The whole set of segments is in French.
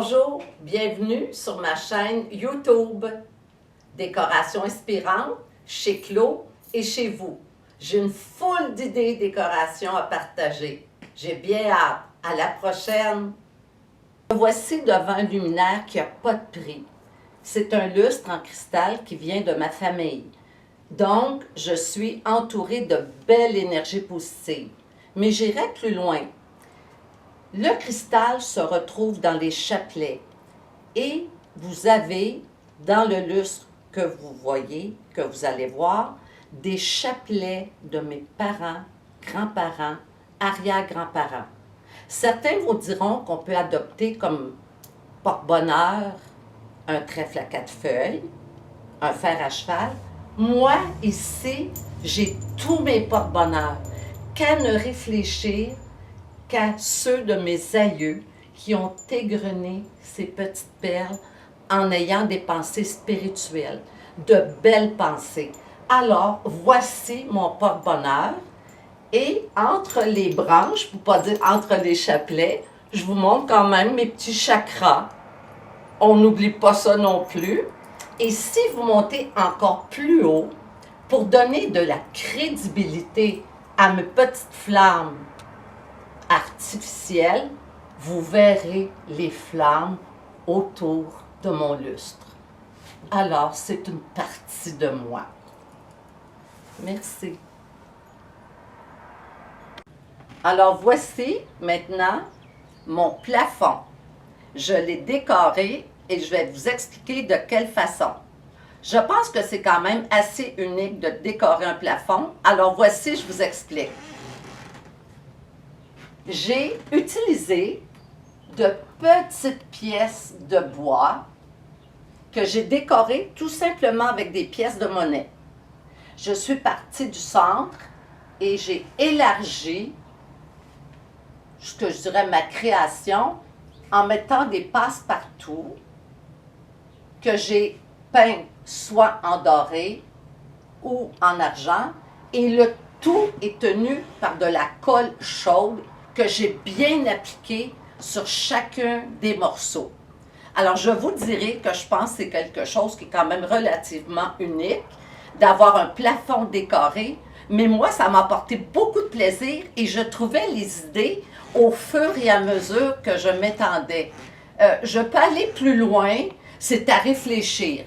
Bonjour, bienvenue sur ma chaîne YouTube Décoration inspirante chez Clos et chez vous. J'ai une foule d'idées décoration à partager. J'ai bien hâte. À la prochaine! Me voici devant un luminaire qui n'a pas de prix. C'est un lustre en cristal qui vient de ma famille. Donc, je suis entourée de belle énergie positive. Mais j'irai plus loin. Le cristal se retrouve dans les chapelets et vous avez dans le lustre que vous voyez, que vous allez voir, des chapelets de mes parents, grands-parents, arrière-grands-parents. Certains vous diront qu'on peut adopter comme porte-bonheur un trèfle à 4 feuilles, un fer à cheval. Moi, ici, j'ai tous mes porte-bonheur. Qu'à ne réfléchir qu'à ceux de mes aïeux qui ont égrené ces petites perles en ayant des pensées spirituelles, de belles pensées. Alors, voici mon porte-bonheur. Et entre les branches, pour ne pas dire entre les chapelets, je vous montre quand même mes petits chakras. On n'oublie pas ça non plus. Et si vous montez encore plus haut, pour donner de la crédibilité à mes petites flammes artificielles, vous verrez les flammes autour de mon lustre. Alors, c'est une partie de moi. Merci. Alors, voici maintenant mon plafond. Je l'ai décoré et je vais vous expliquer de quelle façon. Je pense que c'est quand même assez unique de décorer un plafond. Alors, voici, je vous explique. J'ai utilisé de petites pièces de bois que j'ai décorées tout simplement avec des pièces de monnaie. Je suis partie du centre et j'ai élargi ce que je dirais ma création en mettant des passe-partout que j'ai peint soit en doré ou en argent et le tout est tenu par de la colle chaude que j'ai bien appliquée sur chacun des morceaux. Alors je vous dirai que je pense que c'est quelque chose qui est quand même relativement unique d'avoir un plafond décoré, mais moi ça m'a apporté beaucoup de plaisir et je trouvais les idées au fur et à mesure que je m'étendais. Je peux aller plus loin, c'est à réfléchir.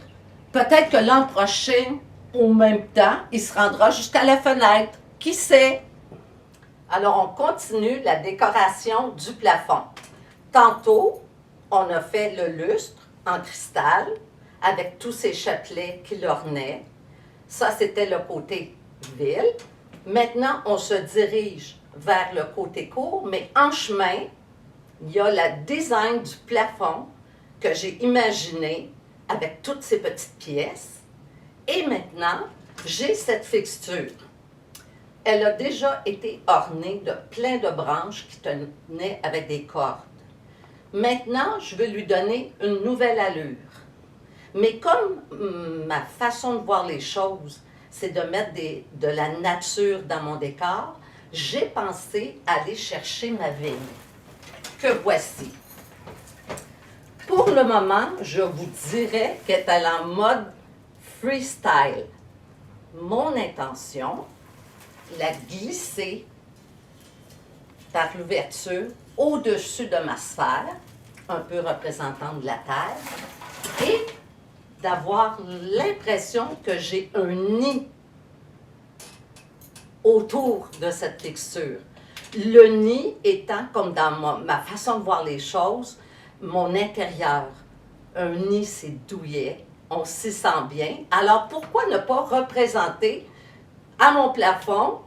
Peut-être que l'an prochain, au même temps, il se rendra jusqu'à la fenêtre. Qui sait? Alors, on continue la décoration du plafond. Tantôt, on a fait le lustre en cristal avec tous ces chapelets qui l'ornaient. Ça, c'était le côté ville. Maintenant, on se dirige vers le côté court, mais en chemin, il y a le design du plafond que j'ai imaginé avec toutes ces petites pièces. Et maintenant, j'ai cette fixture. Elle a déjà été ornée de plein de branches qui tenaient avec des cordes. Maintenant, je veux lui donner une nouvelle allure. Mais comme ma façon de voir les choses, c'est de mettre de la nature dans mon décor, j'ai pensé aller chercher ma vigne, que voici. Pour le moment, je vous dirais qu'elle est en mode freestyle. Mon intention, la glisser par l'ouverture au-dessus de ma sphère, un peu représentante de la Terre, et d'avoir l'impression que j'ai un nid autour de cette texture. Le nid étant, comme dans ma façon de voir les choses, mon intérieur. Un nid, c'est douillet, on s'y sent bien. Alors, pourquoi ne pas représenter à mon plafond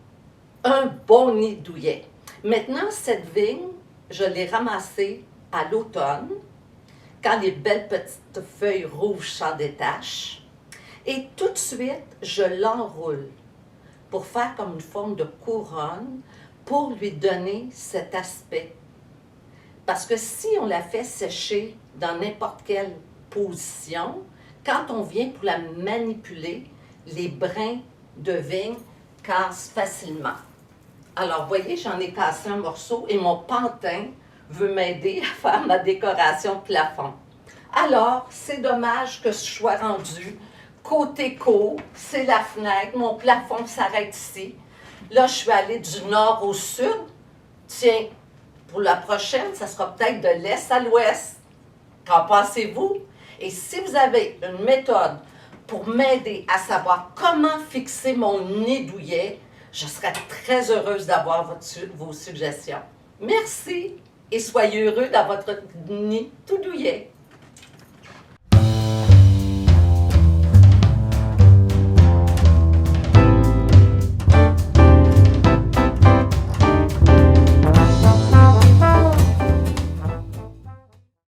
un bon nid douillet? Maintenant, cette vigne, je l'ai ramassée à l'automne, quand les belles petites feuilles rouges s'en détachent. Et tout de suite, je l'enroule pour faire comme une forme de couronne, pour lui donner cet aspect. Parce que si on la fait sécher dans n'importe quelle position, quand on vient pour la manipuler, les brins de vigne cassent facilement. Alors, vous voyez, j'en ai cassé un morceau et mon pantin veut m'aider à faire ma décoration de plafond. Alors, c'est dommage que je sois rendue côté cour, c'est la fenêtre, mon plafond s'arrête ici. Là, je suis allée du nord au sud. Tiens, pour la prochaine, ça sera peut-être de l'est à l'ouest. Qu'en pensez-vous? Et si vous avez une méthode pour m'aider à savoir comment fixer mon nez douillet, je serais très heureuse d'avoir vos suggestions. Merci et soyez heureux dans votre nid tout douillet.